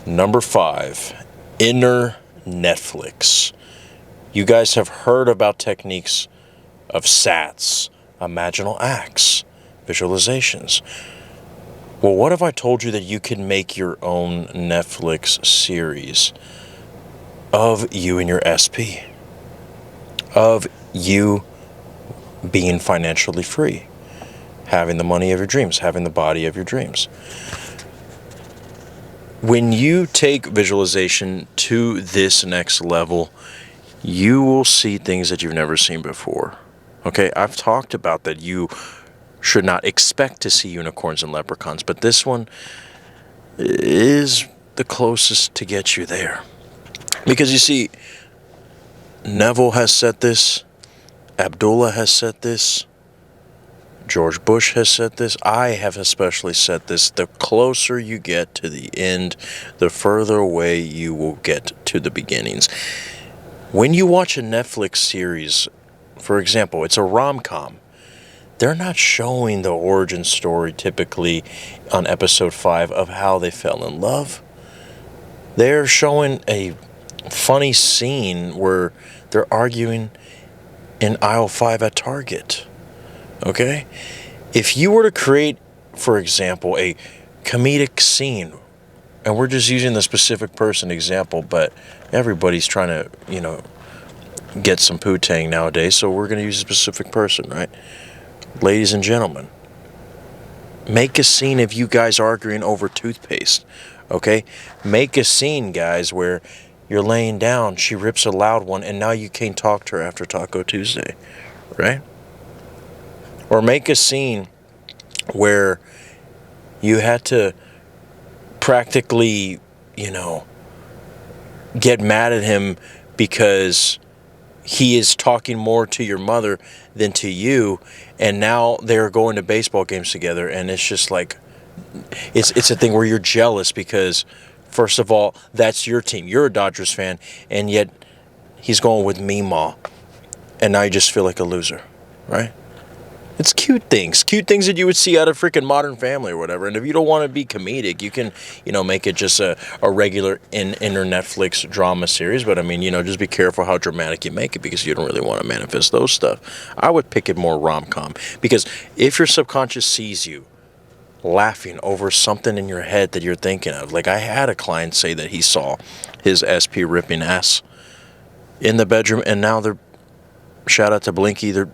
Number 5, inner Netflix. You guys have heard about techniques of SATs, imaginal acts, visualizations. Well, what if I told you that you could make your own Netflix series of you and your SP? Of you being financially free, having the money of your dreams, having the body of your dreams. When you take visualization to this next level, you will see things that you've never seen before. Okay, I've talked about that you should not expect to see unicorns and leprechauns, but this one is the closest to get you there. Because you see, Neville has said this, Abdullah has said this, George Bush has said this, I have especially said this. The closer you get to the end, the further away you will get to the beginnings. When you watch a Netflix series, for example, it's a rom-com, they're not showing the origin story typically on episode 5 of how they fell in love. They're showing a funny scene where they're arguing in aisle 5 at Target. Okay? If you were to create, for example, a comedic scene, and we're just using the specific person example, but everybody's trying to, get some poo-tang nowadays, so we're going to use a specific person, right? Ladies and gentlemen, make a scene of you guys arguing over toothpaste, okay? Make a scene, guys, where you're laying down, she rips a loud one, and now you can't talk to her after Taco Tuesday, right? Or make a scene where you had to practically, get mad at him because he is talking more to your mother than to you, and now they're going to baseball games together, and it's just like, it's a thing where you're jealous because, first of all, that's your team. You're a Dodgers fan, and yet he's going with Meemaw, and now you just feel like a loser, right? It's cute things that you would see out of freaking Modern Family or whatever. And if you don't want to be comedic, you can, make it just a regular inner Netflix drama series. But I mean, just be careful how dramatic you make it, because you don't really want to manifest those stuff. I would pick it more rom-com, because if your subconscious sees you laughing over something in your head that you're thinking of, like I had a client say that he saw his SP ripping ass in the bedroom, and now shout out to Blinky, they're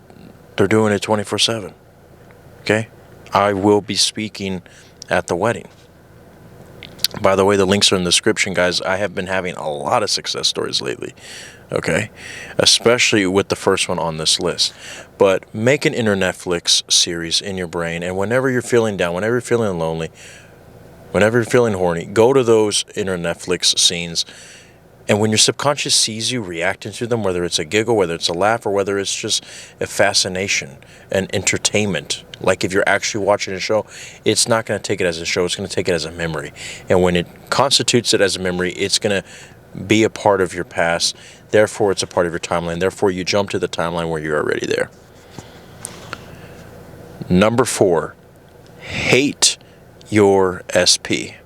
doing it 24/7. Okay? I will be speaking at the wedding. By the way, the links are in the description, guys. I have been having a lot of success stories lately. Okay? Especially with the first one on this list. But make an inner Netflix series in your brain, and whenever you're feeling down, whenever you're feeling lonely, whenever you're feeling horny, go to those inner Netflix scenes. And when your subconscious sees you reacting to them, whether it's a giggle, whether it's a laugh, or whether it's just a fascination, an entertainment, like if you're actually watching a show, it's not going to take it as a show, it's going to take it as a memory. And when it constitutes it as a memory, it's going to be a part of your past. Therefore, it's a part of your timeline. Therefore, you jump to the timeline where you're already there. Number 4, hate your SP.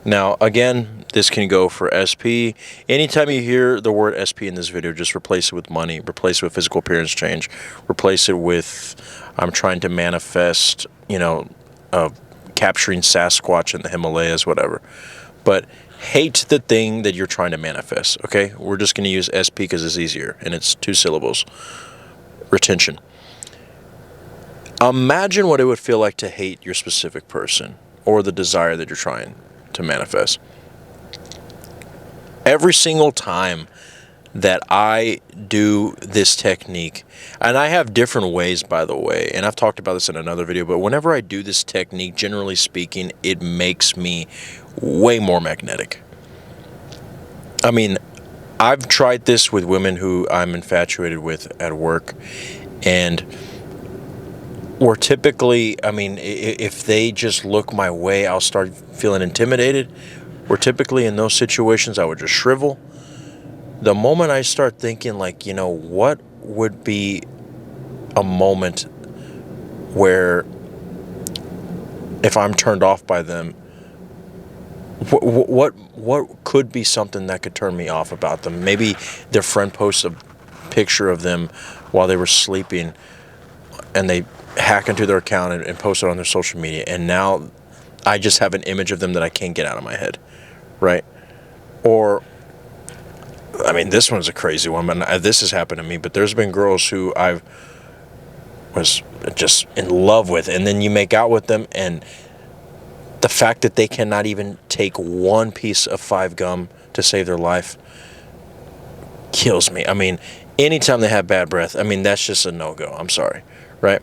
Now, again, this can go for SP. Anytime you hear the word SP in this video, just replace it with money, replace it with physical appearance change, replace it with, I'm trying to manifest, capturing Sasquatch in the Himalayas, whatever. But hate the thing that you're trying to manifest, okay? We're just going to use SP because it's easier, and it's 2 syllables. Retention. Imagine what it would feel like to hate your specific person or the desire that you're trying to manifest. Every single time that I do this technique, and I have different ways, by the way, and I've talked about this in another video, but whenever I do this technique, generally speaking, it makes me way more magnetic. I mean, I've tried this with women who I'm infatuated with at work, and we're typically, if they just look my way, I'll start feeling intimidated. We're typically in those situations, I would just shrivel. The moment I start thinking, what would be a moment where if I'm turned off by them, What could be something that could turn me off about them? Maybe their friend posts a picture of them while they were sleeping, and they hack into their account and post it on their social media, and now I just have an image of them that I can't get out of my head, right? Or, I mean, this one's a crazy one, but this has happened to me. But there's been girls who I was just in love with, and then you make out with them, and the fact that they cannot even take one piece of 5 gum to save their life kills me. I mean, anytime they have bad breath, I mean, that's just a no-go. I'm sorry, right?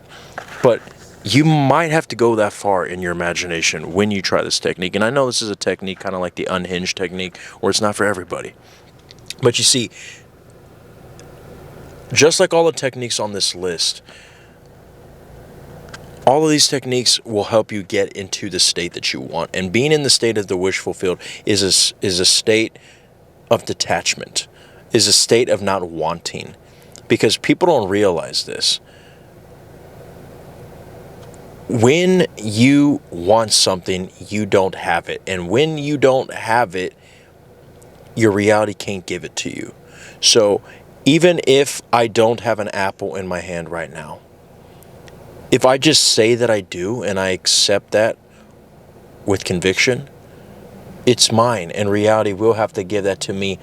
But you might have to go that far in your imagination when you try this technique. And I know this is a technique kind of like the unhinged technique, where it's not for everybody. But you see, just like all the techniques on this list, all of these techniques will help you get into the state that you want. And being in the state of the wish fulfilled is a state of detachment, is a state of not wanting. Because people don't realize this. When you want something, you don't have it. And when you don't have it, your reality can't give it to you. So even if I don't have an apple in my hand right now, if I just say that I do and I accept that with conviction, it's mine, and reality will have to give that to me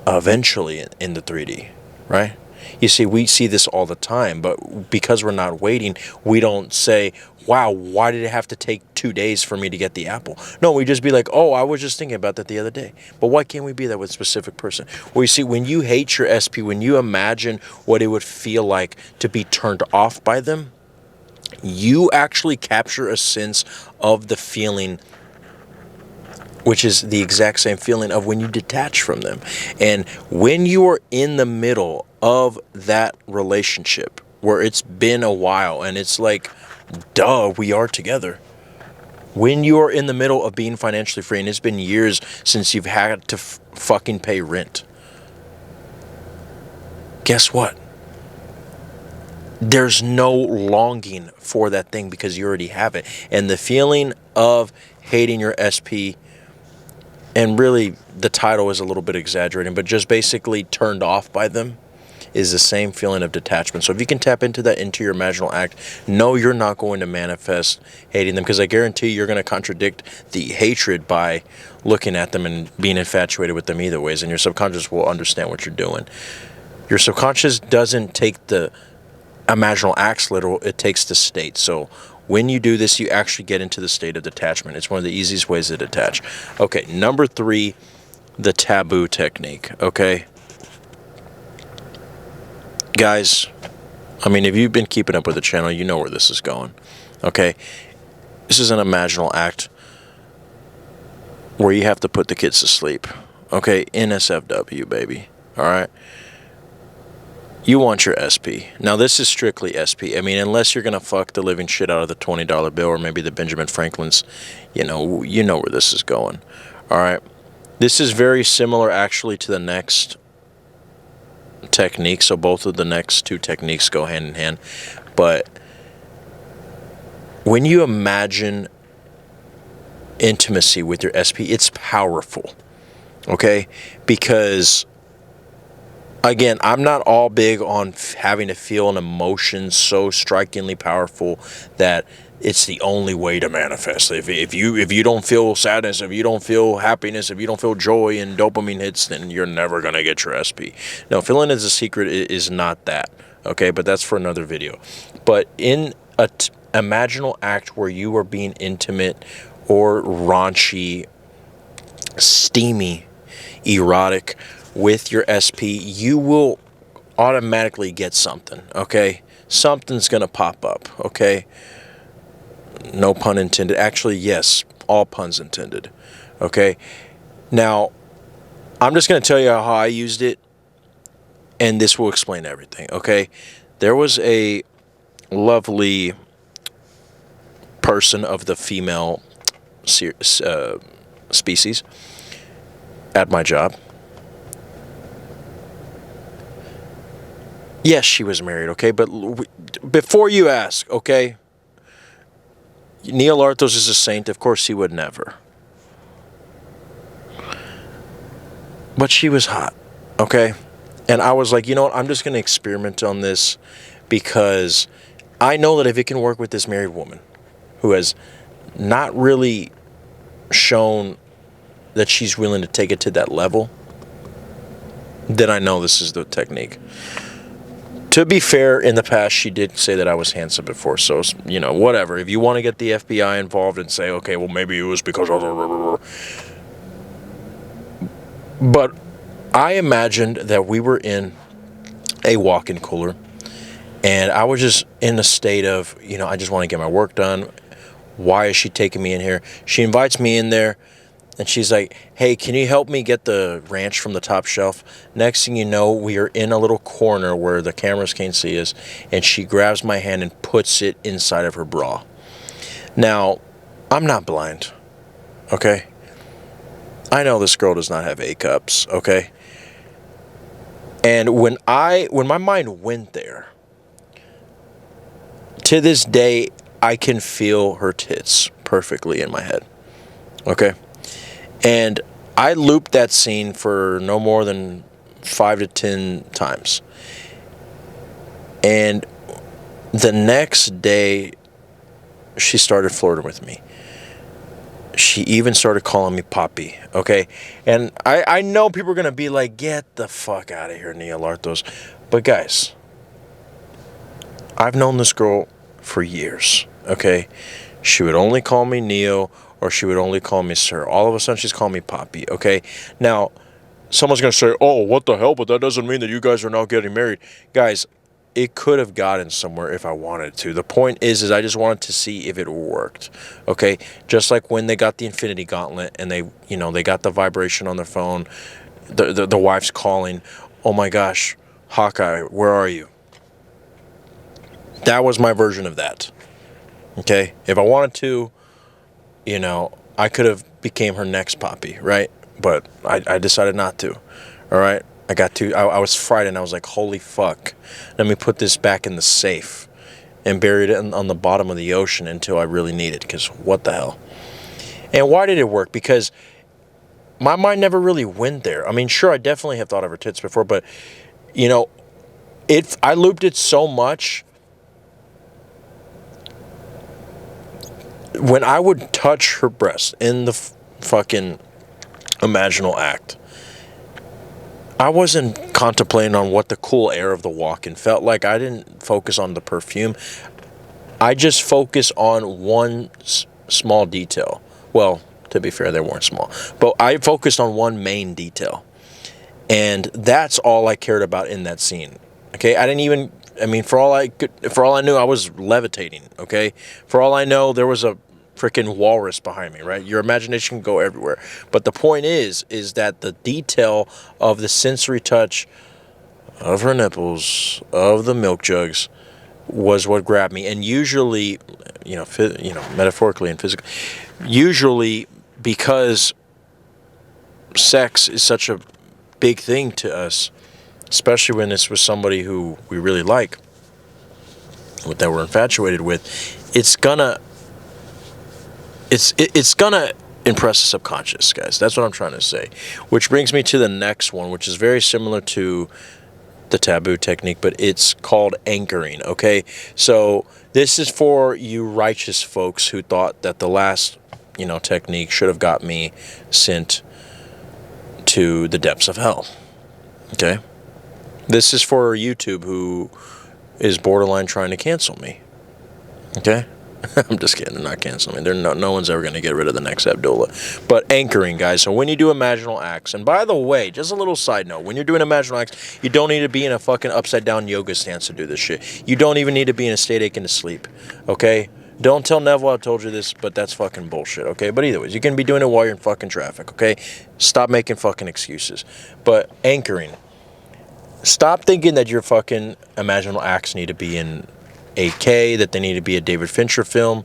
eventually in the 3D, right? You see, we see this all the time, but because we're not waiting, we don't say, wow, why did it have to take 2 days for me to get the apple? No, we just be like, oh, I was just thinking about that the other day. But why can't we be that with a specific person? Well, you see, when you hate your SP, when you imagine what it would feel like to be turned off by them, you actually capture a sense of the feeling, which is the exact same feeling of when you detach from them. And when you are in the middle of that relationship where it's been a while and it's like, duh, we are together. When you are in the middle of being financially free and it's been years since you've had to fucking pay rent, guess what? There's no longing for that thing because you already have it. And the feeling of hating your SP, and really the title is a little bit exaggerating, but just basically turned off by them, is the same feeling of detachment. So if you can tap into that, into your imaginal act, no, you're not going to manifest hating them, because I guarantee you're going to contradict the hatred by looking at them and being infatuated with them either ways, and your subconscious will understand what you're doing. Your subconscious doesn't take the imaginal acts literal, it takes the state. So when you do this, you actually get into the state of detachment. It's one of the easiest ways to detach. Okay, number 3, the taboo technique. Okay, guys, I mean, if you've been keeping up with the channel, you know where this is going. Okay, this is an imaginal act where you have to put the kids to sleep. Okay, NSFW, baby. All right. You want your SP. Now, this is strictly SP. I mean, unless you're going to fuck the living shit out of the $20 bill or maybe the Benjamin Franklin's, you know where this is going. All right. This is very similar, actually, to the next technique. So both of the next 2 techniques go hand in hand. But when you imagine intimacy with your SP, it's powerful. Okay? Because, again, I'm not all big on having to feel an emotion so strikingly powerful that it's the only way to manifest. If you don't feel sadness, if you don't feel happiness, if you don't feel joy and dopamine hits, then you're never going to get your SP. No, feeling is a secret is not that. Okay, but that's for another video. But in a imaginal act where you are being intimate or raunchy, steamy, erotic with your SP, you will automatically get something, okay? Something's gonna pop up, okay? No pun intended. Actually, yes, all puns intended, okay? Now, I'm just gonna tell you how I used it, and this will explain everything, okay? There was a lovely person of the female species at my job. Yes, she was married, okay? But before you ask, okay? Neil Arthos is a saint. Of course, he would never. But she was hot, okay? And I was like, you know what? I'm just going to experiment on this because I know that if it can work with this married woman who has not really shown that she's willing to take it to that level, then I know this is the technique. To be fair, in the past, she did say that I was handsome before. So, you know, whatever. If you want to get the FBI involved and say, okay, well, maybe it was because of... But I imagined that we were in a walk-in cooler. And I was just in a state of, you know, I just want to get my work done. Why is she taking me in here? She invites me in there. And she's like, hey, can you help me get the ranch from the top shelf? Next thing you know, we are in a little corner where the cameras can't see us. And she grabs my hand and puts it inside of her bra. Now, I'm not blind, okay? I know this girl does not have A cups, okay? And when my mind went there, to this day, I can feel her tits perfectly in my head, okay? And I looped that scene for no more than 5 to 10 times. And the next day, she started flirting with me. She even started calling me Poppy, okay? And I know people are going to be like, get the fuck out of here, Neil Arthos. But guys, I've known this girl for years, okay? She would only call me Neo, or she would only call me sir. All of a sudden, she's calling me Poppy, okay? Now, someone's going to say, oh, what the hell? But that doesn't mean that you guys are now getting married. Guys, it could have gotten somewhere if I wanted to. The point is I just wanted to see if it worked, okay? Just like when they got the Infinity Gauntlet and they got the vibration on their phone. The wife's calling, oh my gosh, Hawkeye, where are you? That was my version of that, okay? If I wanted to, you know, I could have became her next Poppy, right? But I decided not to, all right? I was fried and I was like, holy fuck. Let me put this back in the safe and buried it on the bottom of the ocean until I really need it, because what the hell? And why did it work? Because my mind never really went there. I mean, sure, I definitely have thought of her tits before, but, you know, I looped it so much. When I would touch her breast in the fucking imaginal act, I wasn't contemplating on what the cool air of the walk-in felt like. I didn't focus on the perfume. I just focused on one small detail. Well, to be fair, they weren't small. But I focused on one main detail. And that's all I cared about in that scene. Okay? For all I knew, I was levitating, okay? For all I know, there was a freaking walrus behind me, right? Your imagination can go everywhere. But the point is that the detail of the sensory touch of her nipples, of the milk jugs, was what grabbed me. And usually, metaphorically and physically, usually because sex is such a big thing to us, especially when it's with somebody who we really like, that we're infatuated with, it's gonna impress the subconscious, guys. That's what I'm trying to say. Which brings me to the next one, which is very similar to the taboo technique, but it's called anchoring, okay? So this is for you righteous folks who thought that the last, technique should have got me sent to the depths of hell, okay? This is for YouTube who is borderline trying to cancel me, okay? I'm just kidding. They're not canceling me. No one's ever going to get rid of the next Abdullah. But anchoring, guys. So when you do imaginal acts, and by the way, just a little side note, when you're doing imaginal acts, you don't need to be in a fucking upside down yoga stance to do this shit. You don't even need to be in a state aching to sleep, okay? Don't tell Neville I told you this, but that's fucking bullshit, okay? But either ways, you can be doing it while you're in fucking traffic, okay? Stop making fucking excuses. But anchoring. Stop thinking that your fucking imaginal acts need to be in 8K, that they need to be a David Fincher film.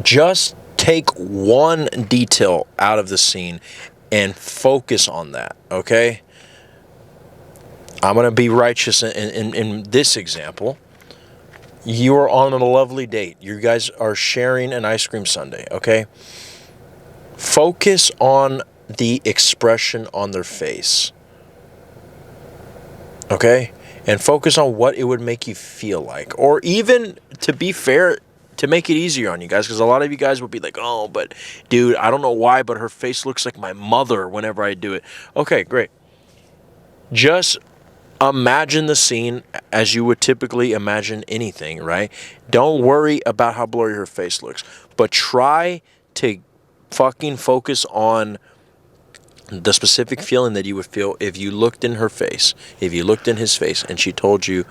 Just take one detail out of the scene and focus on that, okay? I'm going to be righteous in this example. You are on a lovely date. You guys are sharing an ice cream sundae, okay? Focus on the expression on their face. Okay? And focus on what it would make you feel like. Or even, to be fair, to make it easier on you guys, because a lot of you guys would be like, oh, but dude, I don't know why, but her face looks like my mother whenever I do it. Okay, great. Just imagine the scene as you would typically imagine anything, right? Don't worry about how blurry her face looks, but try to fucking focus on the specific feeling that you would feel if you looked in her face, if you looked in his face and she told you,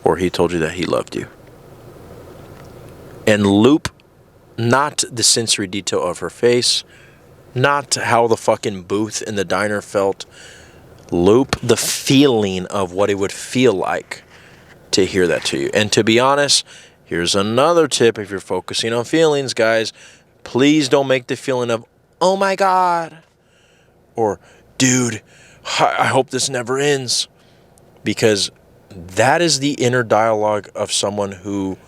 or he told you, that he loved you. And loop not the sensory detail of her face, not how the fucking booth in the diner felt. Loop the feeling of what it would feel like to hear that to you. And to be honest, here's another tip if you're focusing on feelings, guys. Please don't make the feeling of, oh my God, or dude, I hope this never ends. Because that is the inner dialogue of someone who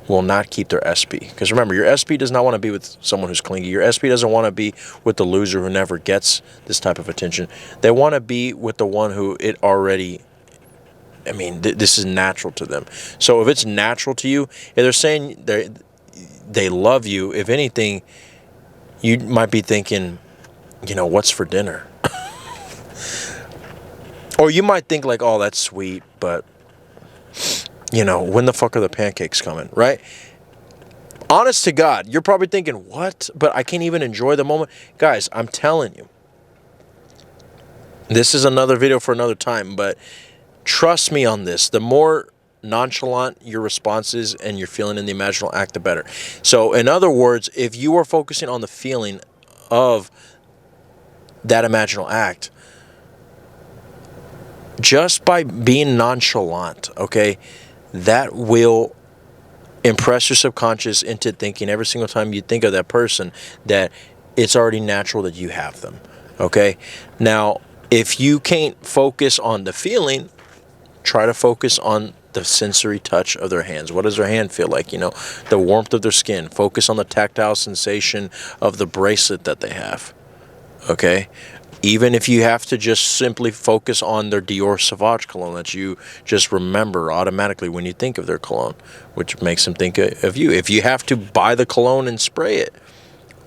will not keep their SP. Because remember, your SP does not want to be with someone who's clingy. Your SP doesn't want to be with the loser who never gets this type of attention. They want to be with the one who it already, I mean, this is natural to them. So if it's natural to you, if they're saying they love you, if anything, you might be thinking, you know, what's for dinner? Or you might think like, oh, that's sweet, but you know, when the fuck are the pancakes coming, right? Honest to God, you're probably thinking, what? But I can't even enjoy the moment. Guys, I'm telling you. This is another video for another time, but trust me on this. The more nonchalant your response is and you're feeling in the imaginal act, the better. So, in other words, if you are focusing on the feeling of that imaginal act, just by being nonchalant, okay, that will impress your subconscious into thinking every single time you think of that person that it's already natural that you have them, okay? Now, if you can't focus on the feeling, try to focus on the sensory touch of their hands. What does their hand feel like? You know, the warmth of their skin. Focus on the tactile sensation of the bracelet that they have, okay? Even if you have to just simply focus on their Dior Sauvage cologne that you just remember automatically when you think of their cologne, which makes them think of you. If you have to buy the cologne and spray it,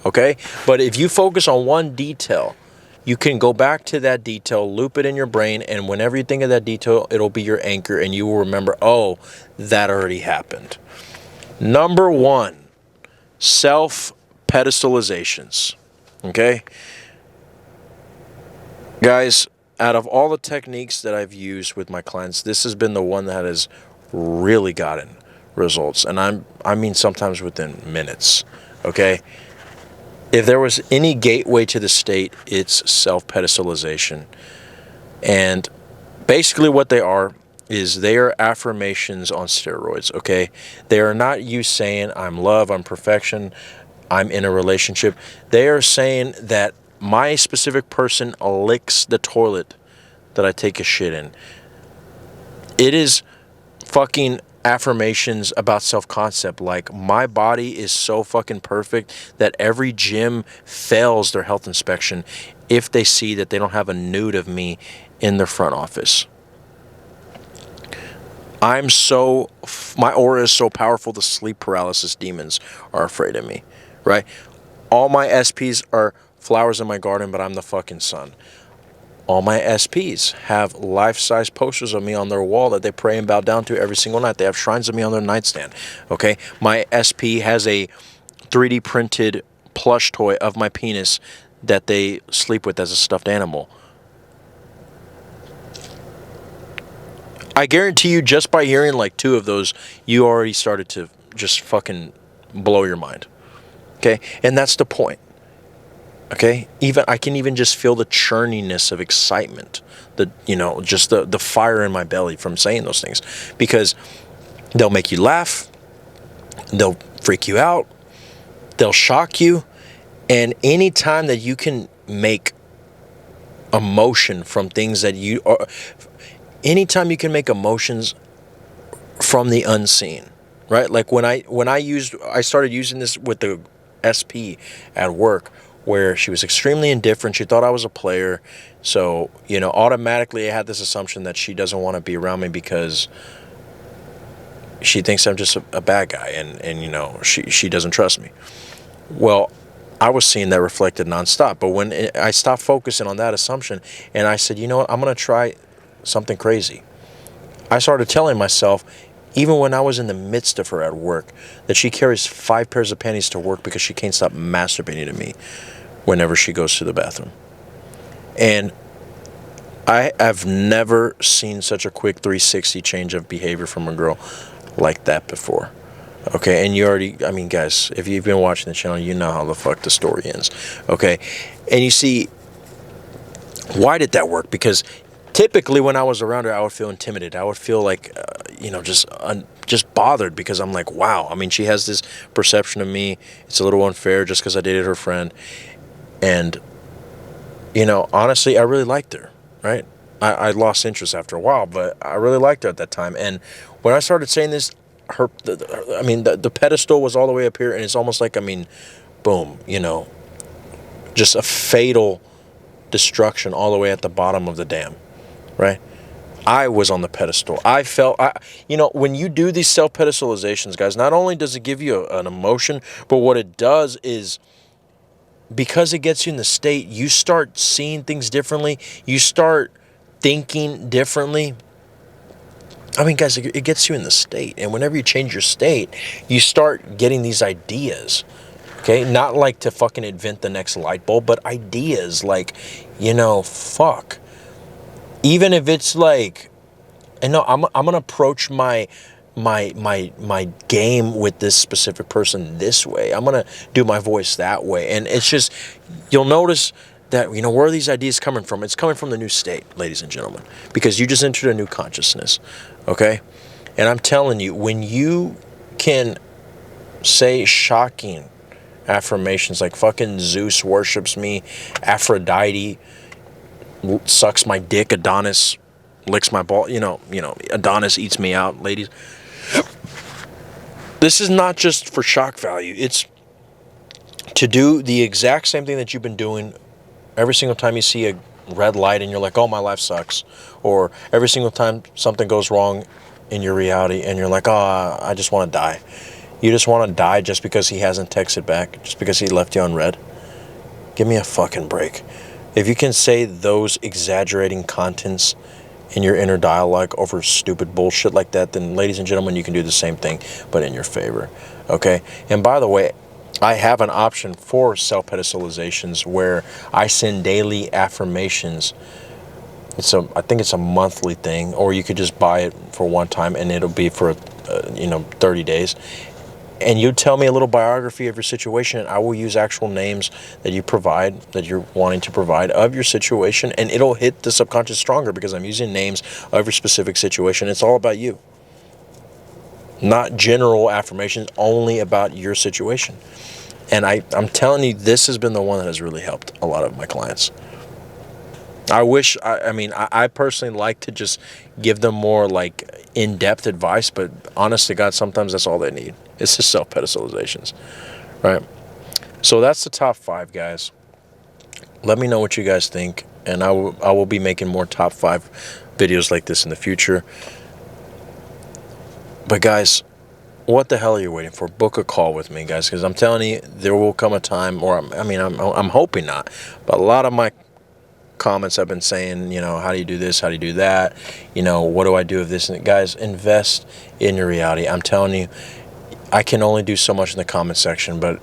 okay? But if you focus on one detail, you can go back to that detail, loop it in your brain, and whenever you think of that detail, it'll be your anchor, and you will remember, oh, that already happened. Number 1, self-pedestalizations, okay? Guys, out of all the techniques that I've used with my clients, this has been the one that has really gotten results. And I mean sometimes within minutes, okay? If there was any gateway to the state, it's self-pedestalization. And basically what they are is they are affirmations on steroids, okay? They are not you saying, I'm love, I'm perfection, I'm in a relationship. They are saying that my specific person licks the toilet that I take a shit in. It is fucking affirmations about self-concept. Like, my body is so fucking perfect that every gym fails their health inspection if they see that they don't have a nude of me in their front office. My aura is so powerful, the sleep paralysis demons are afraid of me, right? All my SPs are flowers in my garden, but I'm the fucking sun. All my SPs have life-size posters of me on their wall that they pray and bow down to every single night. They have shrines of me on their nightstand, okay? My SP has a 3D printed plush toy of my penis that they sleep with as a stuffed animal. I guarantee you, just by hearing like 2 of those, you already started to just fucking blow your mind, okay? And that's the point. Okay, I can even just feel the churniness of excitement, just the fire in my belly from saying those things, because they'll make you laugh, they'll freak you out, they'll shock you, and any time that you can make emotion from things that anytime you can make emotions from the unseen, right? Like when I started using this with the SP at work. where she was extremely indifferent. She thought I was a player. So, you know, automatically I had this assumption that she doesn't want to be around me because she thinks I'm just a bad guy, and you know, she doesn't trust me. Well, I was seeing that reflected nonstop. But when I stopped focusing on that assumption and I said, you know what, I'm going to try something crazy. I started telling myself, even when I was in the midst of her at work, that she carries 5 pairs of panties to work because she can't stop masturbating to me whenever she goes to the bathroom. And I've never seen such a quick 360 change of behavior from a girl like that before. Okay, and you already, I mean, guys, if you've been watching the channel, you know how the fuck the story ends. Okay, and you see, why did that work? Because typically when I was around her, I would feel intimidated. I would feel like, you know, just bothered, because I'm like, wow. I mean, she has this perception of me. It's a little unfair just because I dated her friend. And, you know, honestly, I really liked her, right? I lost interest after a while, but I really liked her at that time. And when I started saying this, the pedestal was all the way up here, and it's almost like, I mean, boom, you know, just a fatal destruction all the way at the bottom of the dam, right? I was on the pedestal. I felt, you know, when you do these self-pedestalizations, guys, not only does it give you an emotion, but what it does is, because it gets you in the state, you start seeing things differently. You start thinking differently. I mean, guys, it gets you in the state. And whenever you change your state, you start getting these ideas. Okay? Not like to fucking invent the next light bulb, but ideas like, you know, fuck. Even if it's like, and no, I'm going to approach my game with this specific person this way. I'm going to do my voice that way. And it's just, you'll notice that, you know, where are these ideas coming from? It's coming from the new state, ladies and gentlemen, because you just entered a new consciousness, okay? And I'm telling you, when you can say shocking affirmations like fucking Zeus worships me, Aphrodite sucks my dick, Adonis licks my ball, you know, Adonis eats me out, ladies. This is not just for shock value. It's to do the exact same thing that you've been doing. Every single time you see a red light and you're like, oh, my life sucks. Or every single time something goes wrong in your reality and you're like, oh, I just want to die. You just want to die just because he hasn't texted back, just because he left you on red? Give me a fucking break. If you can say those exaggerating contents in your inner dialogue over stupid bullshit like that, then ladies and gentlemen, you can do the same thing, but in your favor. Okay? And by the way, I have an option for self-pedestalizations where I send daily affirmations. I think it's a monthly thing, or you could just buy it for one time and it'll be for 30 days. And you tell me a little biography of your situation, and I will use actual names that you provide, that you're wanting to provide of your situation, and it'll hit the subconscious stronger because I'm using names of your specific situation. It's all about you. Not general affirmations, only about your situation. And I'm telling you, this has been the one that has really helped a lot of my clients. I personally like to just give them more like in-depth advice, but honest to God, sometimes that's all they need. It's just self-pedestalizations, right? So that's the top 5, guys. Let me know what you guys think, and I will be making more top 5 videos like this in the future. But guys, what the hell are you waiting for? Book a call with me, guys, because I'm telling you, there will come a time, or I'm hoping not, but a lot of my comments have been saying, you know, how do you do this? How do you do that? You know, what do I do with this? And guys, invest in your reality. I'm telling you, I can only do so much in the comment section, but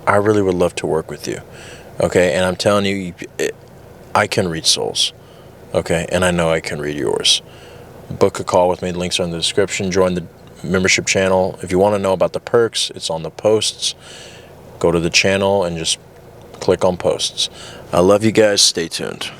I really would love to work with you. Okay, and I'm telling you, I can read souls. Okay, and I know I can read yours. Book a call with me. The links are in the description. Join the membership channel. If you want to know about the perks, it's on the posts. Go to the channel and just click on posts. I love you guys. Stay tuned.